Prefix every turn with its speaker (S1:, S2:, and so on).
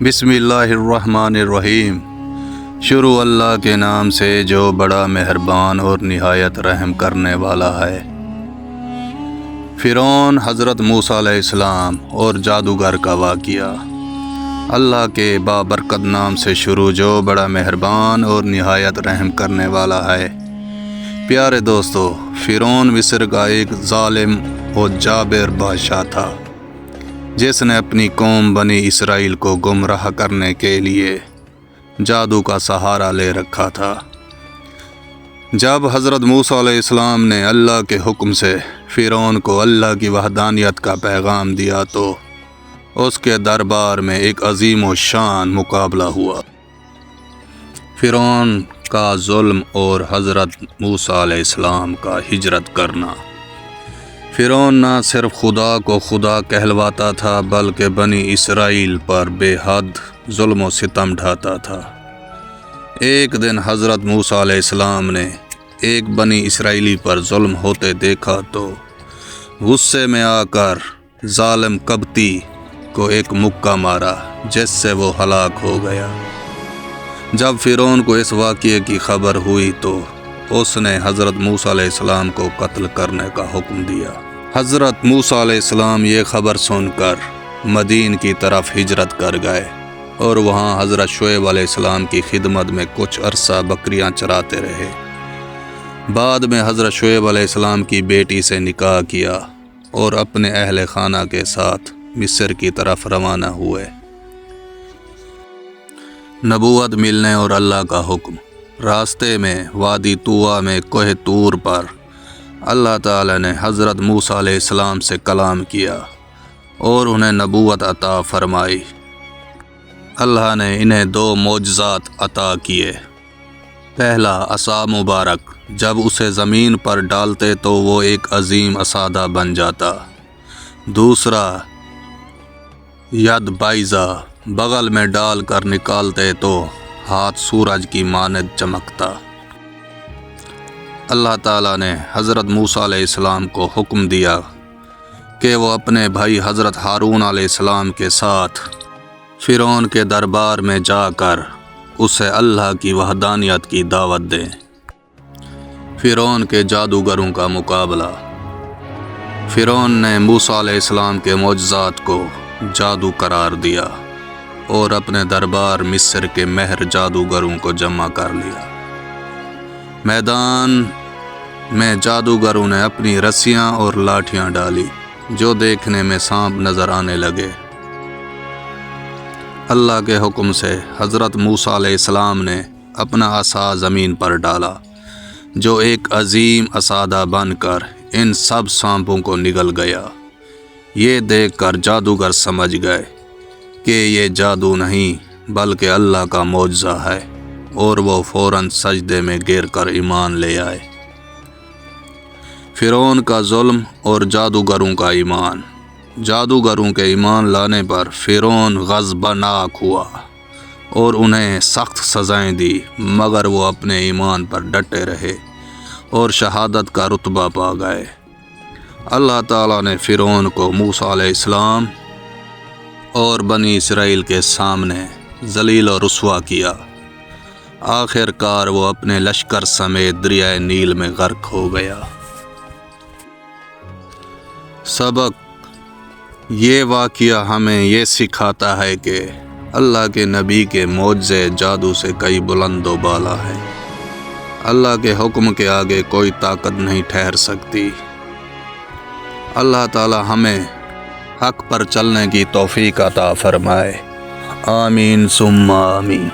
S1: بسم اللہ الرحمن الرحیم۔ شروع اللہ کے نام سے جو بڑا مہربان اور نہایت رحم کرنے والا ہے۔ فرعون، حضرت موسیٰ علیہ السلام اور جادوگر کا واقعہ۔ اللہ کے بابرکت نام سے شروع جو بڑا مہربان اور نہایت رحم کرنے والا ہے۔ پیارے دوستو، فرعون مصر کا ایک ظالم اور جابر بادشاہ تھا، جس نے اپنی قوم بنی اسرائیل کو گمراہ کرنے کے لیے جادو کا سہارا لے رکھا تھا۔ جب حضرت موسیٰ علیہ السلام نے اللہ کے حکم سے فرعون کو اللہ کی وحدانیت کا پیغام دیا تو اس کے دربار میں ایک عظیم و شان مقابلہ ہوا۔ فرعون کا ظلم اور حضرت موسیٰ علیہ السلام کا ہجرت کرنا۔ فرعون نہ صرف خدا کو خدا کہلواتا تھا بلکہ بنی اسرائیل پر بے حد ظلم و ستم ڈھاتا تھا۔ ایک دن حضرت موسیٰ علیہ السلام نے ایک بنی اسرائیلی پر ظلم ہوتے دیکھا تو غصے میں آ کر ظالم قبطی کو ایک مکہ مارا، جس سے وہ ہلاک ہو گیا۔ جب فرعون کو اس واقعے کی خبر ہوئی تو اس نے حضرت موسیٰ علیہ السلام کو قتل کرنے کا حکم دیا۔ حضرت موسیٰ علیہ السلام یہ خبر سن کر مدین کی طرف ہجرت کر گئے اور وہاں حضرت شعیب علیہ السلام کی خدمت میں کچھ عرصہ بکریاں چراتے رہے۔ بعد میں حضرت شعیب علیہ السلام کی بیٹی سے نکاح کیا اور اپنے اہل خانہ کے ساتھ مصر کی طرف روانہ ہوئے۔ نبوت ملنے اور اللہ کا حکم۔ راستے میں وادی طویٰ میں کوہ طور پر اللہ تعالیٰ نے حضرت موسیٰ علیہ السلام سے کلام کیا اور انہیں نبوت عطا فرمائی۔ اللہ نے انہیں 2 معجزات عطا کیے۔ پہلا، عصا مبارک، جب اسے زمین پر ڈالتے تو وہ ایک عظیم اسادہ بن جاتا۔ دوسرا، ید بائزہ، بغل میں ڈال کر نکالتے تو ہاتھ سورج کی مانند چمکتا۔ اللہ تعالیٰ نے حضرت موسیٰ علیہ السلام کو حکم دیا کہ وہ اپنے بھائی حضرت ہارون علیہ السلام کے ساتھ فرعون کے دربار میں جا کر اسے اللہ کی وحدانیت کی دعوت دیں۔ فرعون کے جادوگروں کا مقابلہ۔ فرعون نے موسیٰ علیہ السلام کے معجزات کو جادو قرار دیا اور اپنے دربار مصر کے ماہر جادوگروں کو جمع کر لیا۔ میدان میں جادوگروں نے اپنی رسیاں اور لاٹھیاں ڈالی جو دیکھنے میں سانپ نظر آنے لگے۔ اللہ کے حکم سے حضرت موسیٰ علیہ السلام نے اپنا عصا زمین پر ڈالا، جو ایک عظیم اسادہ بن کر ان سب سانپوں کو نگل گیا۔ یہ دیکھ کر جادوگر سمجھ گئے کہ یہ جادو نہیں بلکہ اللہ کا معجزہ ہے، اور وہ فوراً سجدے میں گر کر ایمان لے آئے۔ فرعون کا ظلم اور جادوگروں کا ایمان۔ جادوگروں کے ایمان لانے پر فرعون غضبناک ہوا اور انہیں سخت سزائیں دی، مگر وہ اپنے ایمان پر ڈٹے رہے اور شہادت کا رتبہ پا گئے۔ اللہ تعالیٰ نے فرعون کو موسیٰ علیہ السلام اور بنی اسرائیل کے سامنے ذلیل و رسوا کیا۔ آخر کار وہ اپنے لشکر سمیت دریائے نیل میں غرق ہو گیا۔ سبق: یہ واقعہ ہمیں یہ سکھاتا ہے کہ اللہ کے نبی کے معجزے جادو سے کئی بلند و بالا ہیں۔ اللہ کے حکم کے آگے کوئی طاقت نہیں ٹھہر سکتی۔ اللہ تعالی ہمیں حق پر چلنے کی توفیق عطا فرمائے۔ آمین ثم آمین۔